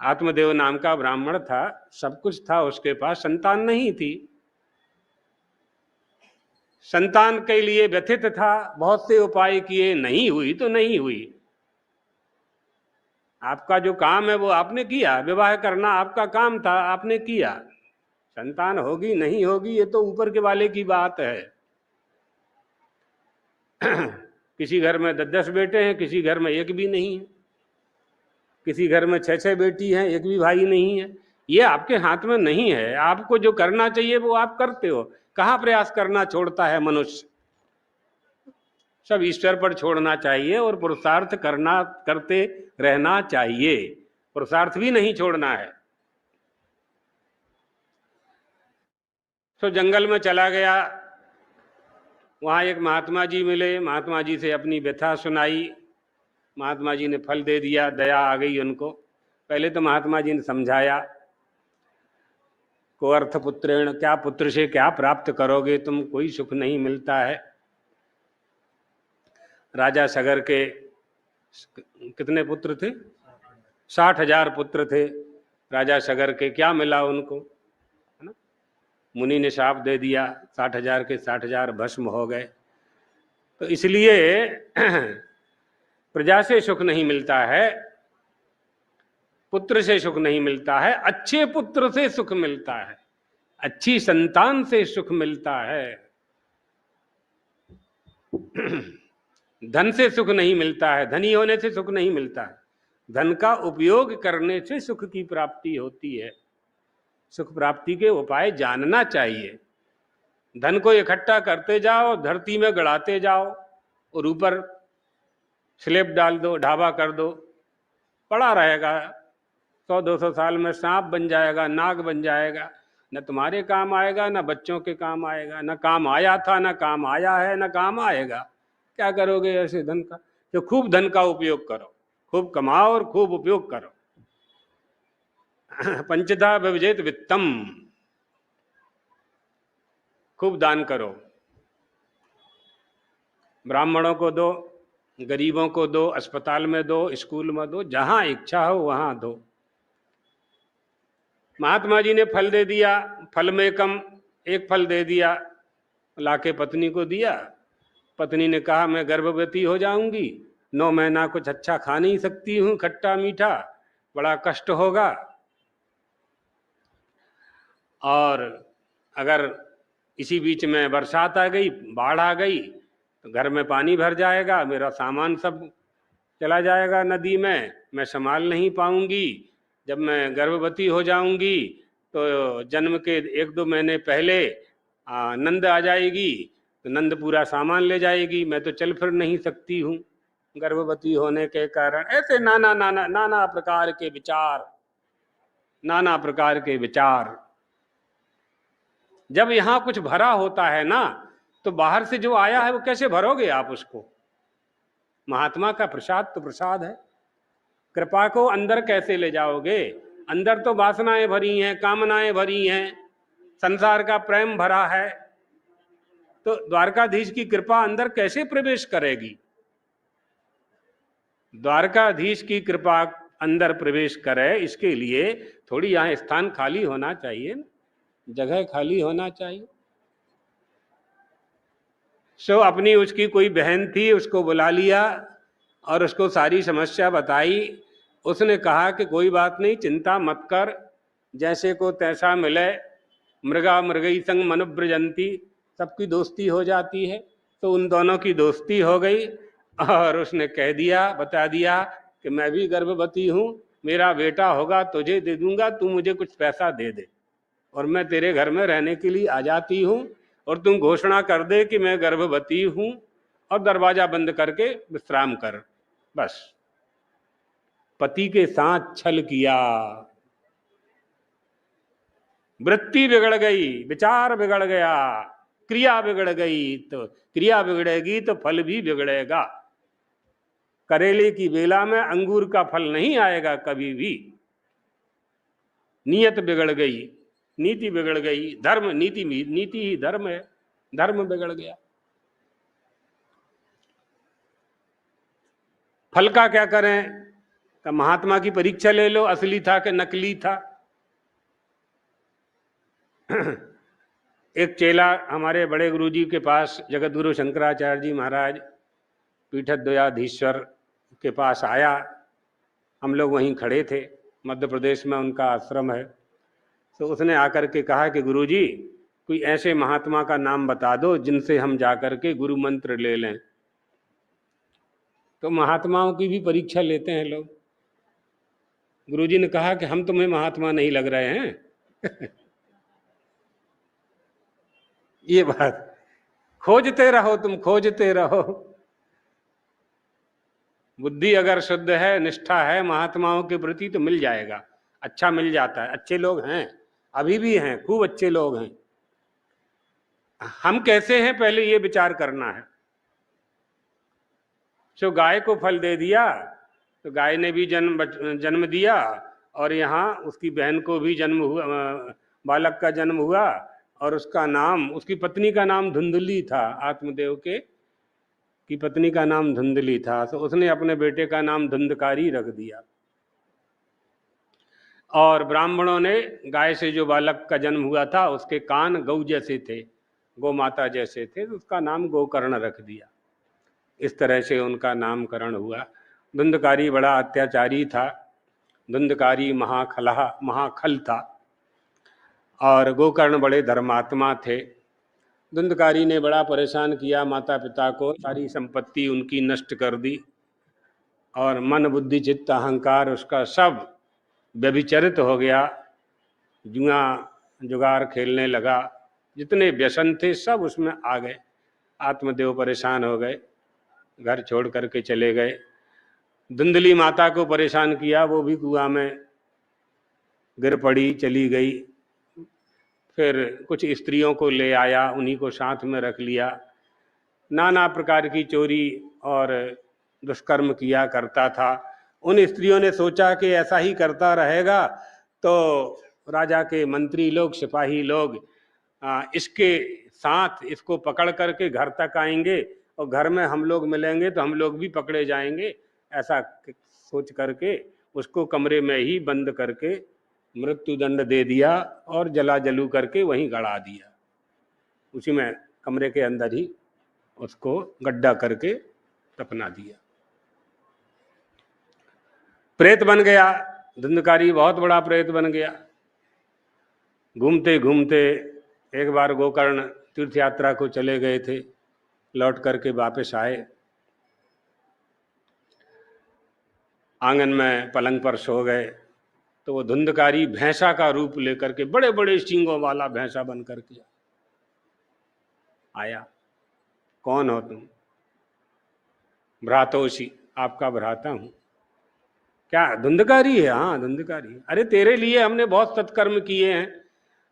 आत्मदेव नाम का ब्राह्मण था, सब कुछ था उसके पास, संतान नहीं थी। संतान के लिए व्यथित था, बहुत से उपाय किए, नहीं हुई तो नहीं हुई। आपका जो काम है वो आपने किया, विवाह करना आपका काम था, आपने किया। संतान होगी नहीं होगी ये तो ऊपर के वाले की बात है। किसी घर में 10-10 बेटे हैं, किसी घर में एक भी नहीं है, किसी घर में 6-6 बेटी हैं, एक भी भाई नहीं है। ये आपके हाथ में नहीं है। आपको जो करना चाहिए वो आप करते हो। कहाँ प्रयास करना छोड़ता है मनुष्य? सब ईश्वर पर छोड़ना चाहिए और पुरुषार्थ करते रहना चाहिए। पुरुषार्थ भी नहीं छोड़ना है। तो जंगल में चला गया, वहां एक महात्मा जी मिले, महात्मा जी से अपनी व्यथा सुनाई। महात्मा जी ने फल दे दिया, दया आ गई उनको। पहले तो महात्मा जी ने समझाया, को अर्थ पुत्रेण, क्या पुत्र से क्या प्राप्त करोगे तुम, कोई सुख नहीं मिलता है। राजा सगर के कितने पुत्र थे? 60,000 पुत्र थे राजा सगर के। क्या मिला उनको, है ना? मुनि ने शाप दे दिया, 60,000 के 60,000 भस्म हो गए। तो इसलिए प्रजा से सुख नहीं मिलता है, पुत्र से सुख नहीं मिलता है, अच्छे पुत्र से सुख मिलता है, अच्छी संतान से सुख मिलता है। धन से सुख नहीं मिलता है, धनी होने से सुख नहीं मिलता है। धन का उपयोग करने से सुख की प्राप्ति होती है। सुख प्राप्ति के उपाय जानना चाहिए। धन को इकट्ठा करते जाओ, धरती में गड़ाते जाओ और ऊपर स्लेब डाल दो, ढाबा कर दो, पड़ा रहेगा। 100-200 साल में सांप बन जाएगा, नाग बन जाएगा, न तुम्हारे काम आएगा न बच्चों के काम आएगा। न काम आया था, न काम आया है, न काम आएगा। क्या करोगे ऐसे धन का? तो खूब धन का उपयोग करो, खूब कमाओ और खूब उपयोग करो। पंचधा विभजेत वित्तम, खूब दान करो। ब्राह्मणों को दो, गरीबों को दो, अस्पताल में दो, स्कूल में दो, जहां इच्छा हो वहां दो। महात्मा जी ने फल दे दिया, फल में कम एक फल दे दिया, लाके पत्नी को दिया। पत्नी ने कहा मैं गर्भवती हो जाऊंगी, 9 महीना कुछ अच्छा खा नहीं सकती हूं, खट्टा मीठा, बड़ा कष्ट होगा। और अगर इसी बीच में बरसात आ गई, बाढ़ आ गई, तो घर में पानी भर जाएगा, मेरा सामान सब चला जाएगा नदी में, मैं संभाल नहीं पाऊंगी। जब मैं गर्भवती हो जाऊंगी तो जन्म के 1-2 महीने पहले नंद आ जाएगी, तो नंद पूरा सामान ले जाएगी, मैं तो चल फिर नहीं सकती हूँ गर्भवती होने के कारण। ऐसे नाना नाना नाना प्रकार के विचार, नाना प्रकार के विचार। जब यहां कुछ भरा होता है ना, तो बाहर से जो आया है वो कैसे भरोगे आप उसको? महात्मा का प्रसाद तो प्रसाद है, कृपा को अंदर कैसे ले जाओगे? अंदर तो वासनाएं भरी हैं, कामनाएं भरी हैं, संसार का प्रेम भरा है, तो द्वारकाधीश की कृपा अंदर कैसे प्रवेश करेगी? द्वारकाधीश की कृपा अंदर प्रवेश करे, इसके लिए थोड़ी यहां स्थान खाली होना चाहिए, जगह खाली होना चाहिए। सो अपनी उसकी कोई बहन थी, उसको बुला लिया और उसको सारी समस्या बताई। उसने कहा कि कोई बात नहीं, चिंता मत कर, जैसे को तैसा मिले, मृगा मृगई संग मनुब्रजंती, सबकी दोस्ती हो जाती है। तो उन दोनों की दोस्ती हो गई और उसने कह दिया, बता दिया कि मैं भी गर्भवती हूँ, मेरा बेटा होगा तुझे दे दूंगा, तू मुझे कुछ पैसा दे दे और मैं तेरे घर में रहने के लिए आ जाती हूँ, और तुम घोषणा कर दे कि मैं गर्भवती हूँ और दरवाजा बंद करके विश्राम कर। बस पति के साथ छल किया, वृत्ति बिगड़ गई, विचार बिगड़ गया, क्रिया बिगड़ गई। तो क्रिया बिगड़ेगी तो फल भी बिगड़ेगा। करेले की बेला में अंगूर का फल नहीं आएगा कभी भी। नियत बिगड़ गई, नीति बिगड़ गई, धर्म नीति ही धर्म है, धर्म बिगड़ गया। फल का क्या करें? का महात्मा की परीक्षा ले लो, असली था कि नकली था। एक चेला हमारे बड़े गुरुजी के पास, जगत गुरु शंकराचार्य जी महाराज पीठद्वयाधीश्वर के पास आया। हम लोग वहीं खड़े थे, मध्य प्रदेश में उनका आश्रम है। तो उसने आकर के कहा कि गुरुजी, कोई ऐसे महात्मा का नाम बता दो जिनसे हम जाकर के गुरु मंत्र ले लें। तो महात्माओं की भी परीक्षा लेते हैं लोग। गुरुजी ने कहा कि हम तुम्हें महात्मा नहीं लग रहे हैं। ये बात, खोजते रहो, तुम खोजते रहो। बुद्धि अगर शुद्ध है, निष्ठा है महात्माओं के प्रति, तो मिल जाएगा, अच्छा मिल जाता है। अच्छे लोग हैं, अभी भी हैं, खूब अच्छे लोग हैं। हम कैसे हैं पहले ये विचार करना है। जो गाय को फल दे दिया, तो गाय ने भी जन्म दिया, और यहाँ उसकी बहन को भी जन्म हुआ, बालक का जन्म हुआ, और उसका नाम, उसकी पत्नी का नाम धुंधली था। आत्मदेव के की पत्नी का नाम धुंधली था, तो उसने अपने बेटे का नाम धुंधकारी रख दिया। और ब्राह्मणों ने गाय से जो बालक का जन्म हुआ था, उसके कान गौ जैसे थे, गौ माता जैसे थे, तो उसका नाम गोकर्ण रख दिया। इस तरह से उनका नामकरण हुआ। धुंधकारी बड़ा अत्याचारी था, धुंधकारी महाखल था, और गोकर्ण बड़े धर्मात्मा थे। धुंधकारी ने बड़ा परेशान किया माता पिता को, सारी संपत्ति उनकी नष्ट कर दी, और मन बुद्धि चित्त अहंकार उसका सब व्यभिचरित हो गया। जुआ जुगार खेलने लगा, जितने व्यसन थे सब उसमें आ गए। आत्मदेव परेशान हो गए, घर छोड़ करके चले गए। धुंधली माता को परेशान किया, वो भी कुआं में गिर पड़ी, चली गई। फिर कुछ स्त्रियों को ले आया, उन्हीं को साथ में रख लिया। नाना प्रकार की चोरी और दुष्कर्म किया करता था। उन स्त्रियों ने सोचा कि ऐसा ही करता रहेगा तो राजा के मंत्री लोग, सिपाही लोग इसके साथ इसको पकड़ करके घर तक आएंगे, और घर में हम लोग मिलेंगे तो हम लोग भी पकड़े जाएंगे। ऐसा सोच करके उसको कमरे में ही बंद करके मृत्यु दंड दे दिया, और जला जलू करके वहीं गड़ा दिया। उसी में कमरे के अंदर ही उसको गड्ढा करके दफना दिया। प्रेत बन गया, धुंधकारी बहुत बड़ा प्रेत बन गया। घूमते घूमते एक बार गोकर्ण तीर्थ यात्रा को चले गए थे, लौट करके वापस आए। आंगन में पलंग पर सो गए, तो वो धुंधकारी भैंसा का रूप लेकर के, बड़े बड़े सींगों वाला भैंसा बन करके आया। कौन हो तुम? भ्रातोषी, आपका भ्राता हूं। क्या धुंधकारी है? हाँ धुंधकारी। अरे तेरे लिए हमने बहुत सत्कर्म किए हैं।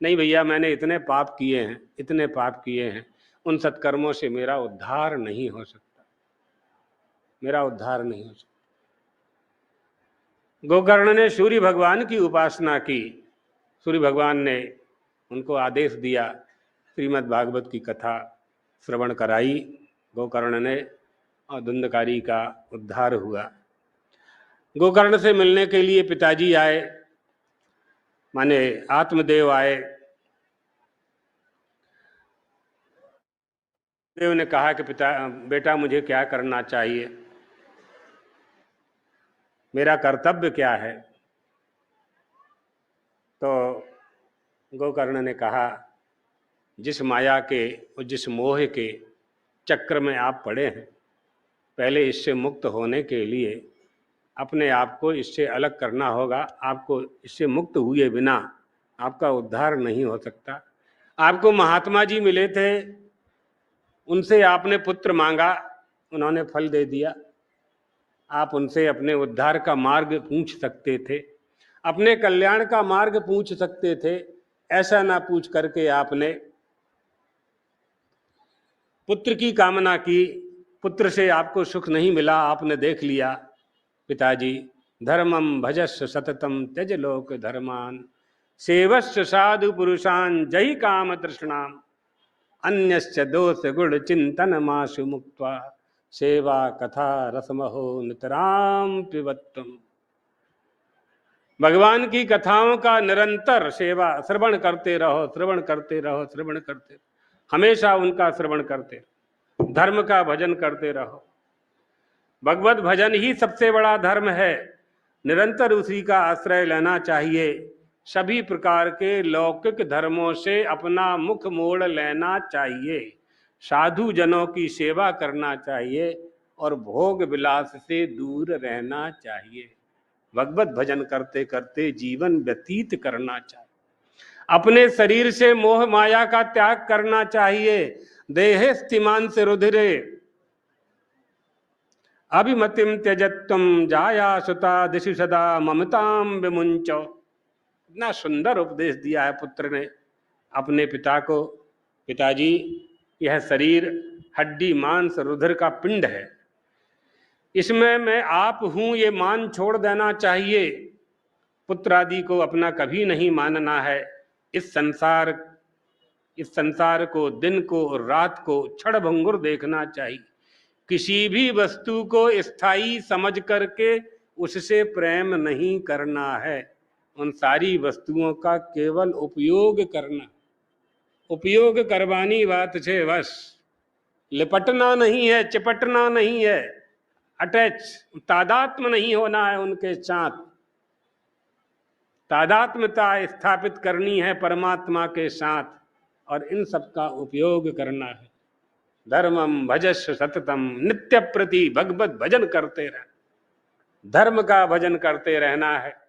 नहीं भैया, मैंने इतने पाप किए हैं, इतने पाप किए हैं, उन सत्कर्मों से मेरा उद्धार नहीं हो सकता, मेरा उद्धार नहीं हो सकता। गोकर्ण ने सूर्य भगवान की उपासना की। सूर्य भगवान ने उनको आदेश दिया, श्रीमद् भागवत की कथा श्रवण कराई गोकर्ण ने, और धुंधकारी का उद्धार हुआ। गोकर्ण से मिलने के लिए पिताजी आए, माने आत्मदेव आए। देव ने कहा कि बेटा मुझे क्या करना चाहिए, मेरा कर्तव्य क्या है? तो गोकर्ण ने कहा, जिस माया के और जिस मोह के चक्र में आप पड़े हैं, पहले इससे मुक्त होने के लिए अपने आप को इससे अलग करना होगा। आपको इससे मुक्त हुए बिना आपका उद्धार नहीं हो सकता। आपको महात्मा जी मिले थे, उनसे आपने पुत्र मांगा, उन्होंने फल दे दिया। आप उनसे अपने उद्धार का मार्ग पूछ सकते थे, अपने कल्याण का मार्ग पूछ सकते थे। ऐसा ना पूछ करके आपने पुत्र की कामना की। पुत्र से आपको सुख नहीं मिला, आपने देख लिया। पिताजी, धर्मम भजस्व सततम त्यज लोक धर्मान, सेवस्व साधु पुरुषान जहि काम तृष्णाम, अन्यश्च दोष गुण चिंतन मासु मुक्त्वा, सेवा कथा रसमहो नितराम पिबत्तम। भगवान की कथाओं का निरंतर सेवा श्रवण करते रहो, श्रवण करते रहो, श्रवण करते रहो, हमेशा उनका श्रवण करते रहो, धर्म का भजन करते रहो। भगवत भजन ही सबसे बड़ा धर्म है, निरंतर उसी का आश्रय लेना चाहिए। सभी प्रकार के लौकिक धर्मों से अपना मुख मोड़ लेना चाहिए, साधु जनों की सेवा करना चाहिए और भोग विलास से दूर रहना चाहिए। भगवत भजन करते करते जीवन व्यतीत करना चाहिए। अपने शरीर से मोह माया का त्याग करना चाहिए। देहे स्थिमान से रुधिरे अभिमतिम त्यजत्वम जाया सुता दिशु सदा ममताम विमुंचो। इतना सुंदर उपदेश दिया है पुत्र ने अपने पिता को। पिताजी, यह शरीर हड्डी मांस रुधिर का पिंड है, इसमें मैं आप हूं ये मान छोड़ देना चाहिए। पुत्र आदि को अपना कभी नहीं मानना है। इस संसार को, दिन को और रात को क्षणभंगुर देखना चाहिए। किसी भी वस्तु को स्थायी समझ करके उससे प्रेम नहीं करना है। उन सारी वस्तुओं का केवल उपयोग करना, उपयोग करवानी बात छे बस। लिपटना नहीं है, चिपटना नहीं है, अटैच तादात्म नहीं होना है उनके साथ। तादात्म्यता स्थापित करनी है परमात्मा के साथ और इन सब का उपयोग करना है। धर्मम भजस्व सततम, नित्य प्रति भगवत भजन करते रहना, धर्म का भजन करते रहना है।